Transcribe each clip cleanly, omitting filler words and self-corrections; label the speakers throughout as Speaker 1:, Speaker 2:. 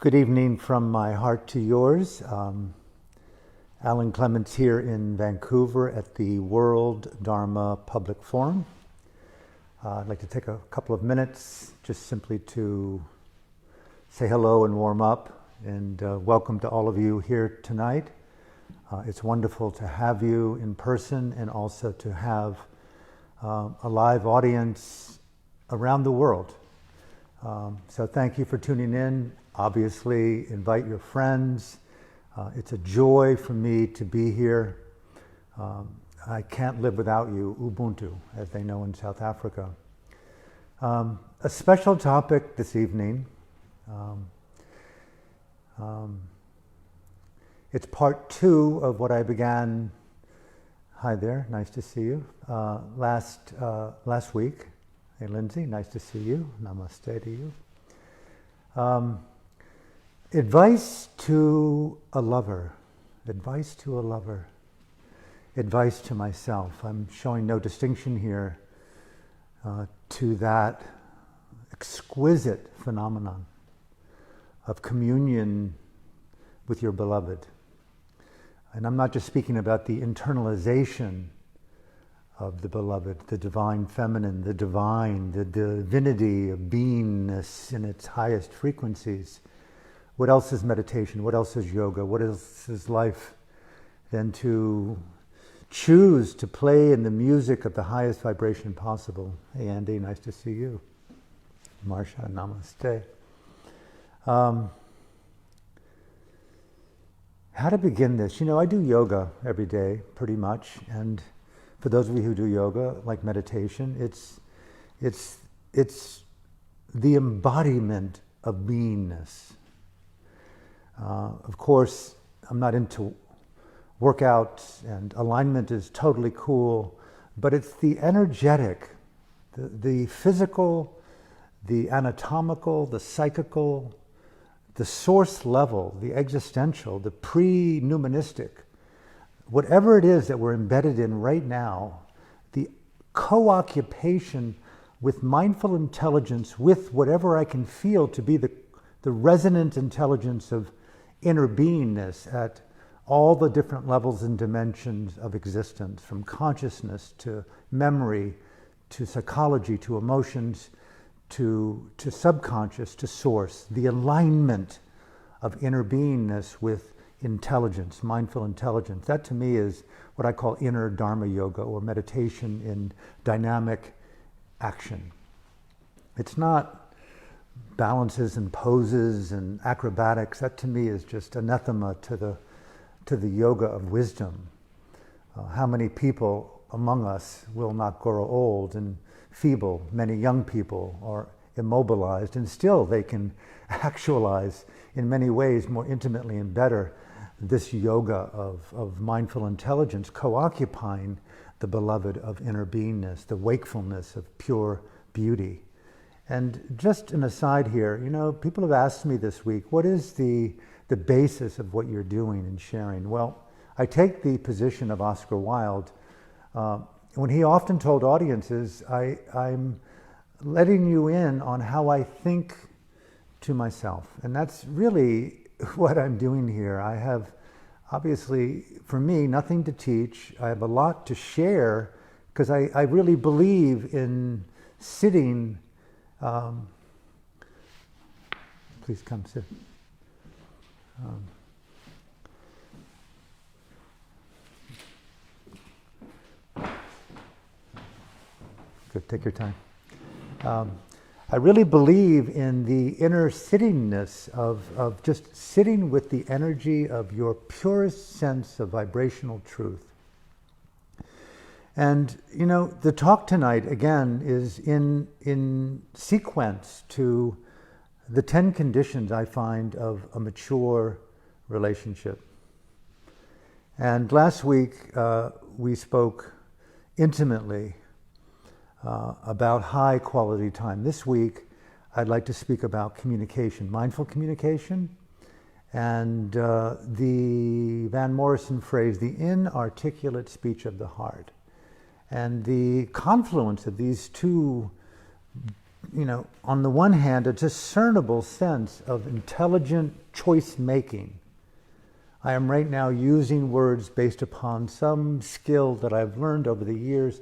Speaker 1: Good evening from my heart to yours. Alan Clements here in Vancouver at the World Dharma Public Forum. I'd like to take a couple of minutes just simply to say hello and warm up and welcome to all of you here tonight. It's wonderful to have you in person and also to have a live audience around the world. So thank you for tuning in. Obviously, invite your friends. It's a joy for me to be here. I can't live without you, Ubuntu, as they know in South Africa. A special topic this evening. It's part two of what I began, hi there, nice to see you, last week. Hey Lindsay, nice to see you, namaste to you. Advice to a lover, advice to a lover, advice to myself. I'm showing no distinction here to that exquisite phenomenon of communion with your beloved. And I'm not just speaking about the internalization of the beloved, the divine feminine, the divine, the divinity of beingness in its highest frequencies. What else is meditation? What else is yoga? What else is life than to choose to play in the music of the highest vibration possible? Hey Andy, nice to see you. Marsha, namaste. How to begin this? You know, I do yoga every day, pretty much, and for those of you who do yoga, like meditation, it's the embodiment of beingness. Of course, I'm not into workouts, and alignment is totally cool, but it's the energetic, the physical, the anatomical, the psychical, the source level, the existential, the pre-nuministic, whatever it is that we're embedded in right now, the co-occupation with mindful intelligence, with whatever I can feel to be the resonant intelligence of inner beingness at all the different levels and dimensions of existence, from consciousness to memory, to psychology, to emotions, to subconscious, to source, the alignment of inner beingness with intelligence, mindful intelligence. That to me is what I call inner Dharma yoga, or meditation in dynamic action. It's not balances and poses and acrobatics. That to me is just anathema to the yoga of wisdom. How many people among us will not grow old and feeble? Many young people are immobilized, and still they can actualize in many ways more intimately and better this yoga of mindful intelligence, co-occupying the beloved of inner beingness, the wakefulness of pure beauty. And just an aside here, you know, people have asked me this week, what is the basis of what you're doing and sharing? Well, I take the position of Oscar Wilde when he often told audiences, I'm letting you in on how I think to myself. And that's really what I'm doing here. I have, obviously, for me, nothing to teach. I have a lot to share because I really believe in sitting. Please come sit. Good, take your time. I really believe in the inner sittingness of just sitting with the energy of your purest sense of vibrational truth. And, you know, the talk tonight, again, is in sequence to the 10 conditions I find of a mature relationship. And last week, we spoke intimately about high quality time. This week, I'd like to speak about communication, mindful communication, and the Van Morrison phrase, the inarticulate speech of the heart. And the confluence of these two on the one hand, a discernible sense of intelligent choice making. I am right now using words based upon some skill that I've learned over the years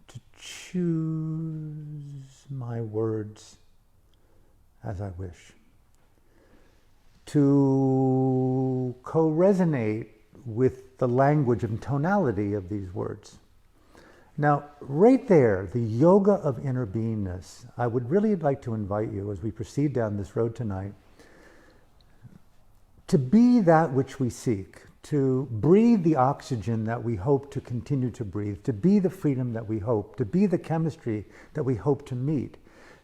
Speaker 1: to choose my words as I wish, to co-resonate with the language and tonality of these words. Now, right there, the yoga of inner beingness, I would really like to invite you as we proceed down this road tonight to be that which we seek, to breathe the oxygen that we hope to continue to breathe, to be the freedom that we hope, to be the chemistry that we hope to meet,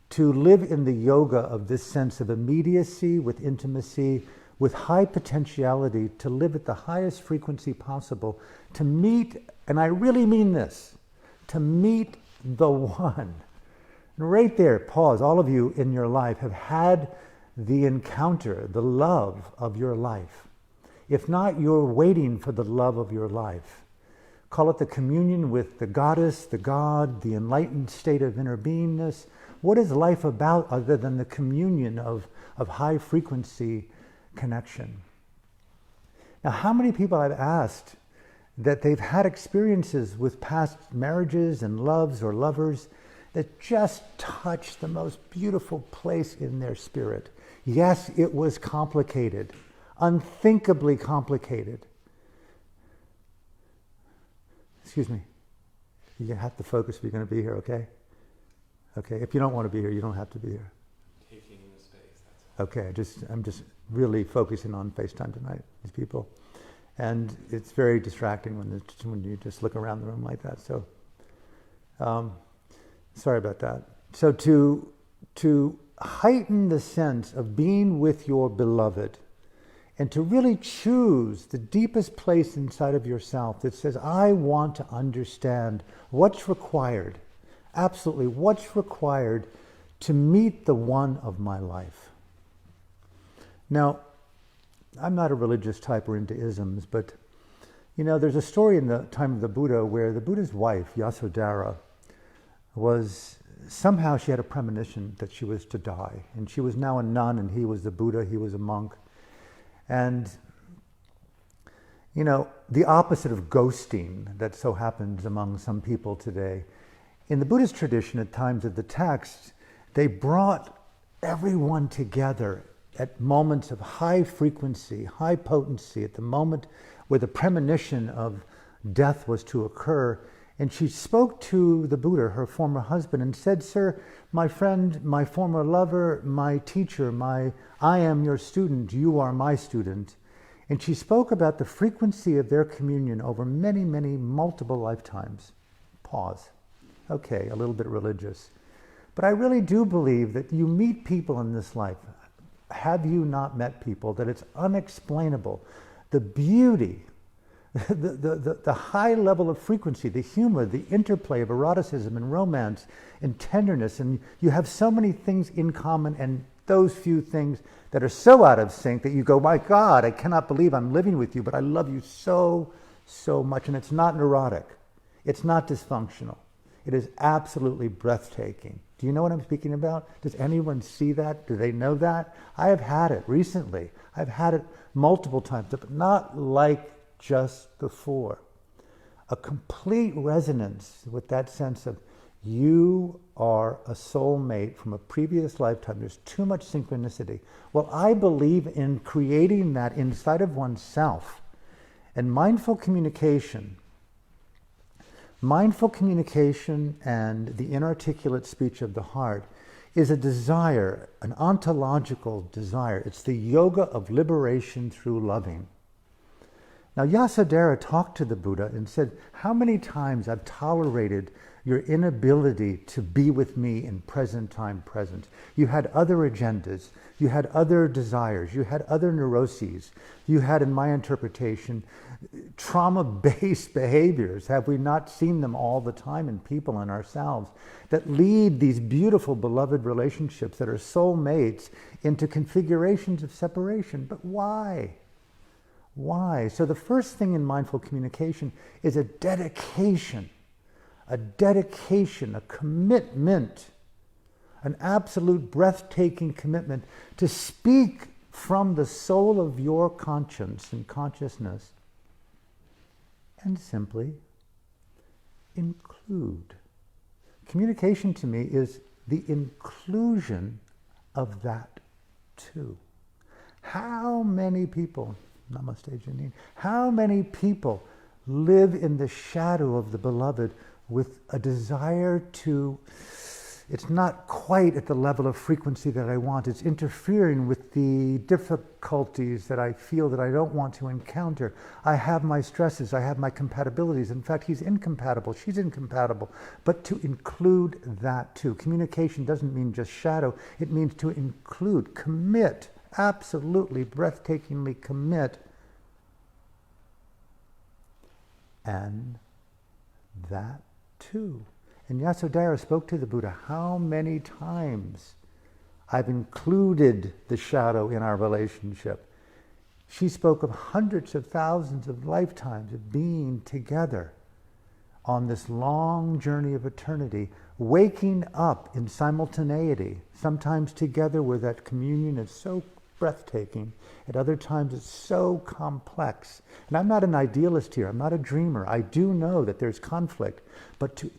Speaker 1: to live in the yoga of this sense of immediacy with intimacy, with high potentiality, to live at the highest frequency possible, to meet, and I really mean this, to meet the one. And right there, pause, all of you in your life have had the encounter, the love of your life. If not, you're waiting for the love of your life. Call it the communion with the goddess, the god, the enlightened state of inner beingness. What is life about other than the communion of high frequency connection? Now, how many people I've asked that they've had experiences with past marriages and loves or lovers that just touched the most beautiful place in their spirit. Yes, it was complicated, unthinkably complicated. Excuse me. You have to focus if you're going to be here, okay? Okay, if you don't want to be here, you don't have to be here.
Speaker 2: Taking in the space, that's all.
Speaker 1: Okay, I'm just really focusing on FaceTime tonight, these people. And it's very distracting when you just look around the room like that. So, sorry about that. So to heighten the sense of being with your beloved and to really choose the deepest place inside of yourself that says, I want to understand what's required, absolutely what's required to meet the one of my life. Now, I'm not a religious type or into isms, but there's a story in the time of the Buddha where the Buddha's wife, Yasodhara, somehow she had a premonition that she was to die. And she was now a nun and he was the Buddha, he was a monk. And, the opposite of ghosting that so happens among some people today. In the Buddhist tradition, at times of the text, they brought everyone together at moments of high frequency, high potency, at the moment where the premonition of death was to occur. And she spoke to the Buddha, her former husband, and said, Sir, my friend, my former lover, my teacher, I am your student, you are my student. And she spoke about the frequency of their communion over many, many, multiple lifetimes. Pause. Okay, a little bit religious. But I really do believe that you meet people in this life. Have you not met people that it's unexplainable? The beauty, the high level of frequency, the humor, the interplay of eroticism and romance and tenderness, and you have so many things in common, and those few things that are so out of sync that you go, my God, I cannot believe I'm living with you, but I love you so, so much. And it's not neurotic. It's not dysfunctional. It is absolutely breathtaking. Do you know what I'm speaking about? Does anyone see that? Do they know that? I have had it recently. I've had it multiple times, but not like just before. A complete resonance with that sense of you are a soulmate from a previous lifetime. There's too much synchronicity. Well, I believe in creating that inside of oneself. And mindful communication and the inarticulate speech of the heart is a desire, an ontological desire. It's the yoga of liberation through loving. Now, Yasodhara talked to the Buddha and said, how many times I've tolerated your inability to be with me in present time present. You had other agendas, you had other desires, you had other neuroses, you had, in my interpretation, trauma-based behaviors. Have we not seen them all the time in people and ourselves that lead these beautiful beloved relationships that are soulmates into configurations of separation? But why? Why? So the first thing in mindful communication is a dedication, a commitment, an absolute breathtaking commitment to speak from the soul of your conscience and consciousness and simply include. Communication to me is the inclusion of that too. How many people, namaste Janine, how many people live in the shadow of the beloved with a desire to, it's not quite at the level of frequency that I want, it's interfering with the difficulties that I feel that I don't want to encounter. I have my stresses, I have my compatibilities. In fact, he's incompatible, she's incompatible. But to include that too. Communication doesn't mean just shadow, it means to include, commit, absolutely, breathtakingly commit. And that too. And Yasodhara spoke to the Buddha, how many times I've included the shadow in our relationship. She spoke of hundreds of thousands of lifetimes of being together on this long journey of eternity, waking up in simultaneity, sometimes together where that communion is so breathtaking, at other times it's so complex. And I'm not an idealist here, I'm not a dreamer. I do know that there's conflict, but to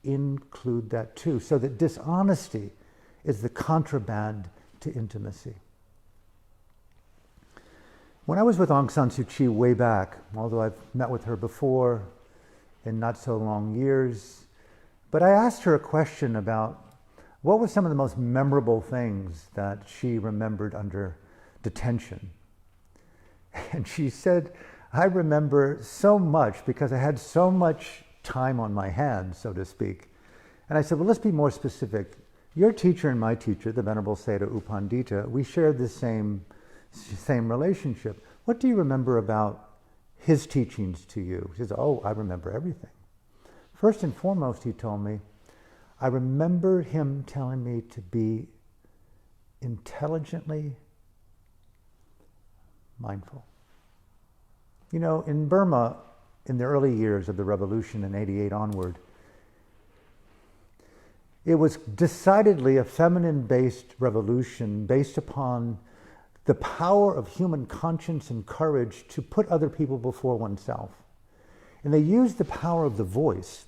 Speaker 1: include that too, so that dishonesty is the contraband to intimacy. When I was with Aung San Suu Kyi way back, although I've met with her before in not so long years, but I asked her a question about what were some of the most memorable things that she remembered under detention. And she said, I remember so much because I had so much time on my hands, so to speak. And I said, well, let's be more specific. Your teacher and my teacher, the Venerable Sayadaw U Pandita, we shared the same relationship. What do you remember about his teachings to you? She says, oh, I remember everything. First and foremost, he told me, I remember him telling me to be intelligently mindful. You know, in Burma, in the early years of the revolution in 88 onward, it was decidedly a feminine-based revolution based upon the power of human conscience and courage to put other people before oneself. And they used the power of the voice,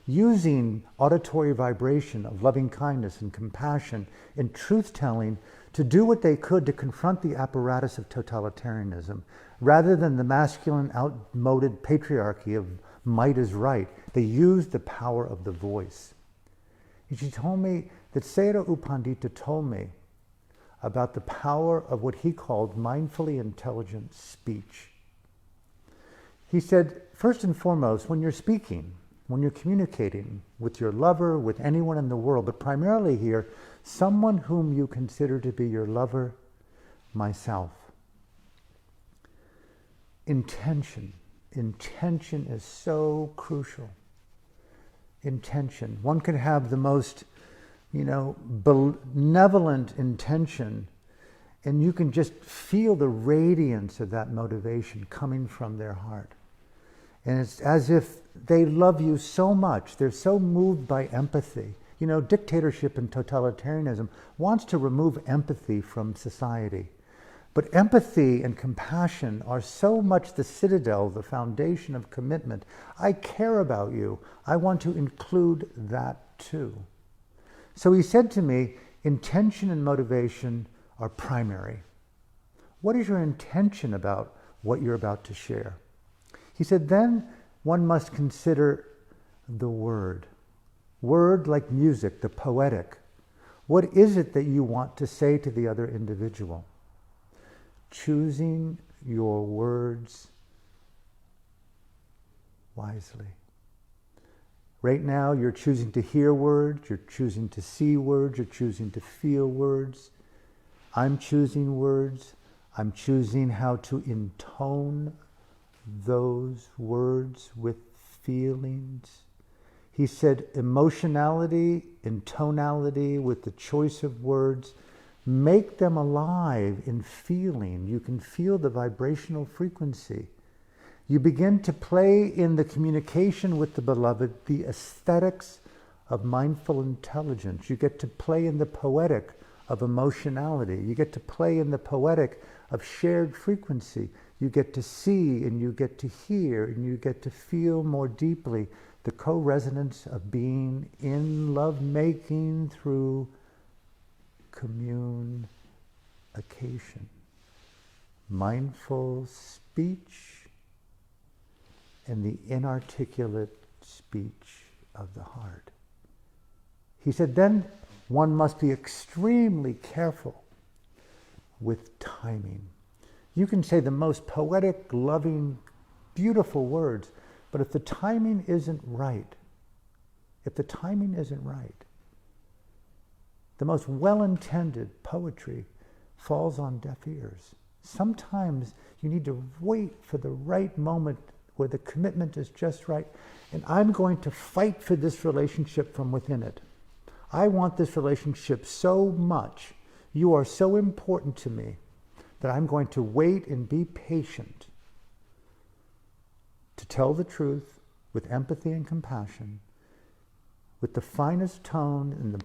Speaker 1: using auditory vibration of loving kindness and compassion and truth-telling to do what they could to confront the apparatus of totalitarianism. Rather than the masculine, outmoded patriarchy of might is right, they used the power of the voice. And she told me that Sayadaw U Pandita told me about the power of what he called mindfully intelligent speech. He said, first and foremost, when you're speaking, when you're communicating with your lover, with anyone in the world, but primarily here, someone whom you consider to be your lover, myself. Intention is so crucial. Intention. One can have the most, benevolent intention, and you can just feel the radiance of that motivation coming from their heart. And it's as if they love you so much, they're so moved by empathy. Dictatorship and totalitarianism wants to remove empathy from society. But empathy and compassion are so much the citadel, the foundation of commitment. I care about you. I want to include that too. So he said to me, intention and motivation are primary. What is your intention about what you're about to share? He said, then one must consider the word. Word like music, the poetic. What is it that you want to say to the other individual? Choosing your words wisely. Right now, you're choosing to hear words, you're choosing to see words, you're choosing to feel words. I'm choosing words. I'm choosing how to intone those words with feelings. He said emotionality and tonality with the choice of words, make them alive in feeling. You can feel the vibrational frequency. You begin to play in the communication with the beloved the aesthetics of mindful intelligence. You get to play in the poetic of emotionality. You get to play in the poetic of shared frequency. You get to see and you get to hear and you get to feel more deeply the co-resonance of being in love-making through communication. Mindful speech and the inarticulate speech of the heart. He said, then one must be extremely careful with timing. You can say the most poetic, loving, beautiful words, but if the timing isn't right, the most well-intended poetry falls on deaf ears. Sometimes you need to wait for the right moment where the commitment is just right, and I'm going to fight for this relationship from within it. I want this relationship so much. You are so important to me that I'm going to wait and be patient to tell the truth with empathy and compassion, with the finest tone and the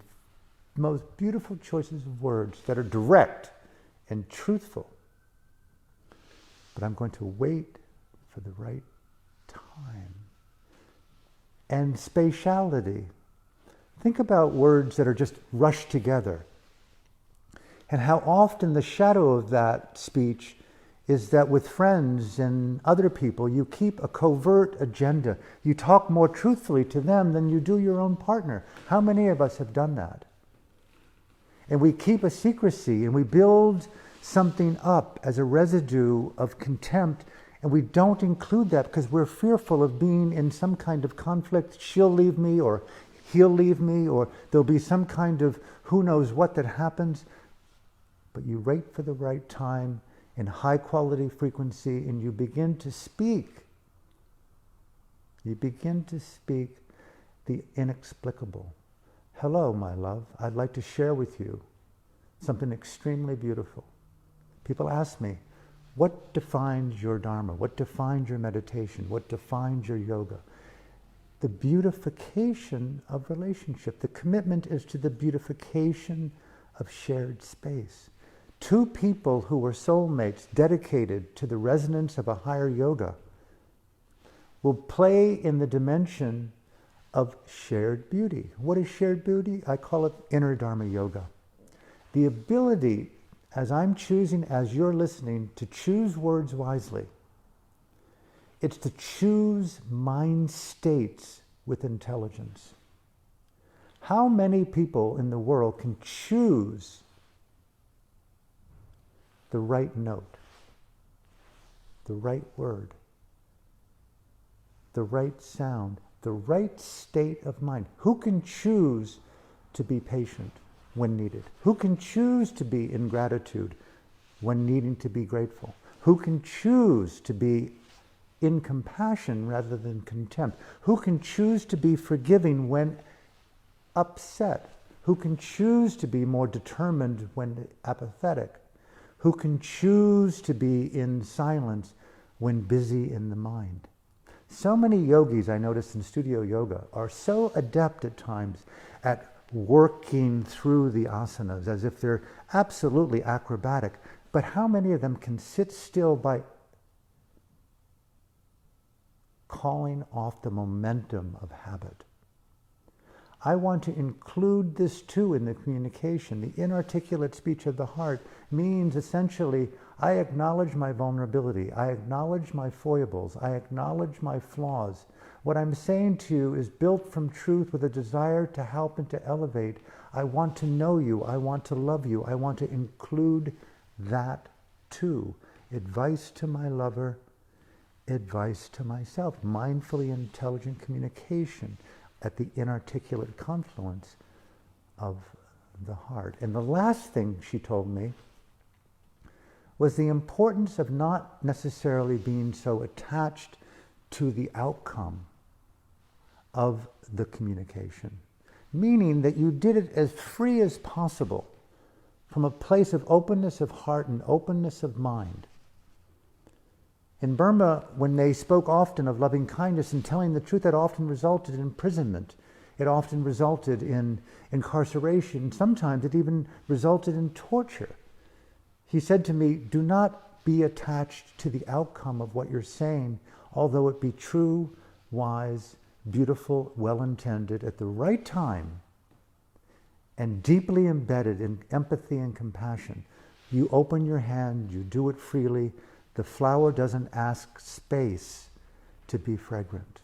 Speaker 1: most beautiful choices of words that are direct and truthful. But I'm going to wait for the right time. And spatiality. Think about words that are just rushed together. And how often the shadow of that speech is that with friends and other people, you keep a covert agenda. You talk more truthfully to them than you do your own partner. How many of us have done that? And we keep a secrecy and we build something up as a residue of contempt, and we don't include that because we're fearful of being in some kind of conflict. She'll leave me, or he'll leave me, or there'll be some kind of who knows what that happens. But you wait for the right time in high quality frequency and you begin to speak. You begin to speak the inexplicable. Hello, my love. I'd like to share with you something extremely beautiful. People ask me, what defines your Dharma? What defines your meditation? What defines your yoga? The beautification of relationship. The commitment is to the beautification of shared space. Two people who are soulmates dedicated to the resonance of a higher yoga will play in the dimension of shared beauty. What is shared beauty? I call it inner Dharma yoga. The ability, as I'm choosing, as you're listening, to choose words wisely. It's to choose mind states with intelligence. How many people in the world can choose the right note, the right word, the right sound, the right state of mind? Who can choose to be patient when needed? Who can choose to be in gratitude when needing to be grateful? Who can choose to be in compassion rather than contempt? Who can choose to be forgiving when upset? Who can choose to be more determined when apathetic? Who can choose to be in silence when busy in the mind? So many yogis I notice in studio yoga are so adept at times at working through the asanas as if they're absolutely acrobatic. But how many of them can sit still by calling off the momentum of habit? I want to include this too in the communication. The inarticulate speech of the heart means essentially, I acknowledge my vulnerability, I acknowledge my foibles, I acknowledge my flaws. What I'm saying to you is built from truth with a desire to help and to elevate. I want to know you, I want to love you, I want to include that too. Advice to my lover, advice to myself, mindfully intelligent communication at the inarticulate confluence of the heart. And the last thing she told me was the importance of not necessarily being so attached to the outcome of the communication, meaning that you did it as free as possible from a place of openness of heart and openness of mind. In Burma, when they spoke often of loving kindness and telling the truth, that often resulted in imprisonment. it often resulted in incarceration. Sometimes it even resulted in torture. He said to me, do not be attached to the outcome of what you're saying, although it be true, wise, beautiful, well-intended, at the right time, and deeply embedded in empathy and compassion. You open your hand, you do it freely. The flower doesn't ask space to be fragrant.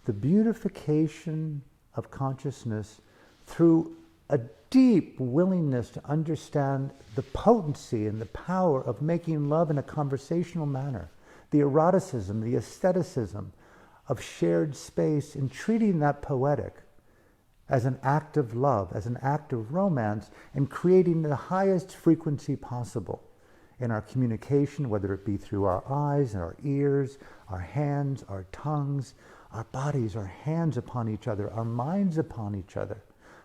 Speaker 1: The beautification of consciousness through a deep willingness to understand the potency and the power of making love in a conversational manner, the eroticism, the aestheticism of shared space, and treating that poetic as an act of love, as an act of romance, and creating the highest frequency possible in our communication, whether it be through our eyes and our ears, our hands, our tongues, our bodies, our hands upon each other, our minds upon each other.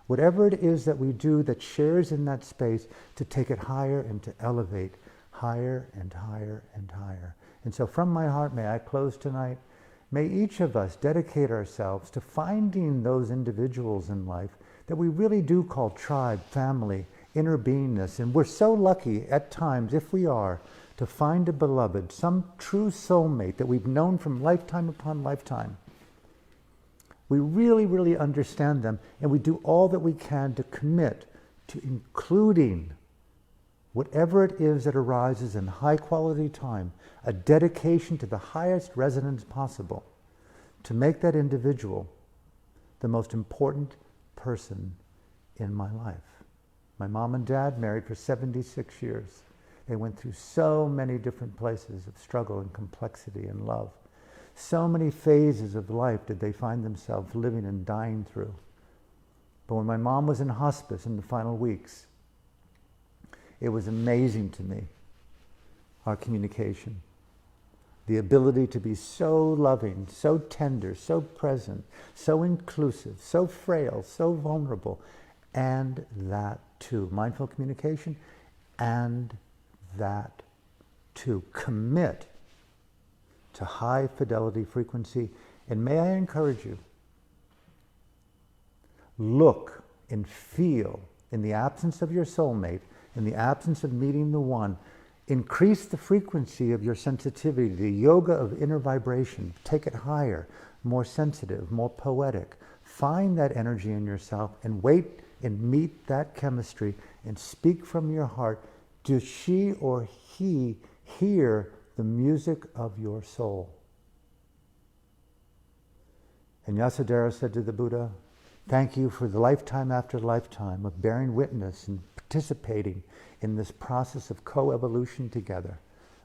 Speaker 1: Whatever it is that we do that shares in that space, to take it higher and to elevate higher and higher and higher. And so from my heart, may I close tonight. May each of us dedicate ourselves to finding those individuals in life that we really do call tribe, family, inner beingness. And we're so lucky at times, if we are, to find a beloved, some true soulmate that we've known from lifetime upon lifetime. We really, really understand them, and we do all that we can to commit to including whatever it is that arises in high quality time, a dedication to the highest resonance possible, to make that individual the most important person in my life. My mom and dad married for 76 years. They went through so many different places of struggle and complexity and love. So many phases of life did they find themselves living and dying through. But when my mom was in hospice in the final weeks, it was amazing to me, our communication. The ability to be so loving, so tender, so present, so inclusive, so frail, so vulnerable, and that too. Mindful communication, and that too. Commit to high fidelity frequency. And may I encourage you, look and feel, in the absence of your soulmate, in the absence of meeting the one, increase the frequency of your sensitivity, the yoga of inner vibration. Take it higher, more sensitive, more poetic. Find that energy in yourself and wait and meet that chemistry and speak from your heart. Does she or he hear the music of your soul? And Yasodhara said to the Buddha, thank you for the lifetime after lifetime of bearing witness and participating in this process of co-evolution together.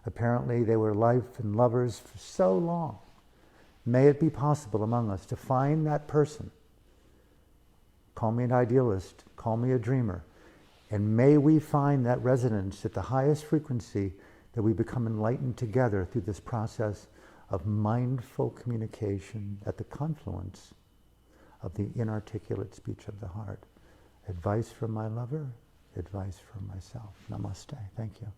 Speaker 1: Apparently they were life and lovers for so long. May it be possible among us to find that person. Call me an idealist, call me a dreamer. And may we find that resonance at the highest frequency, that we become enlightened together through this process of mindful communication at the confluence of the inarticulate speech of the heart. Advice from my lover, advice from myself. Namaste. Thank you.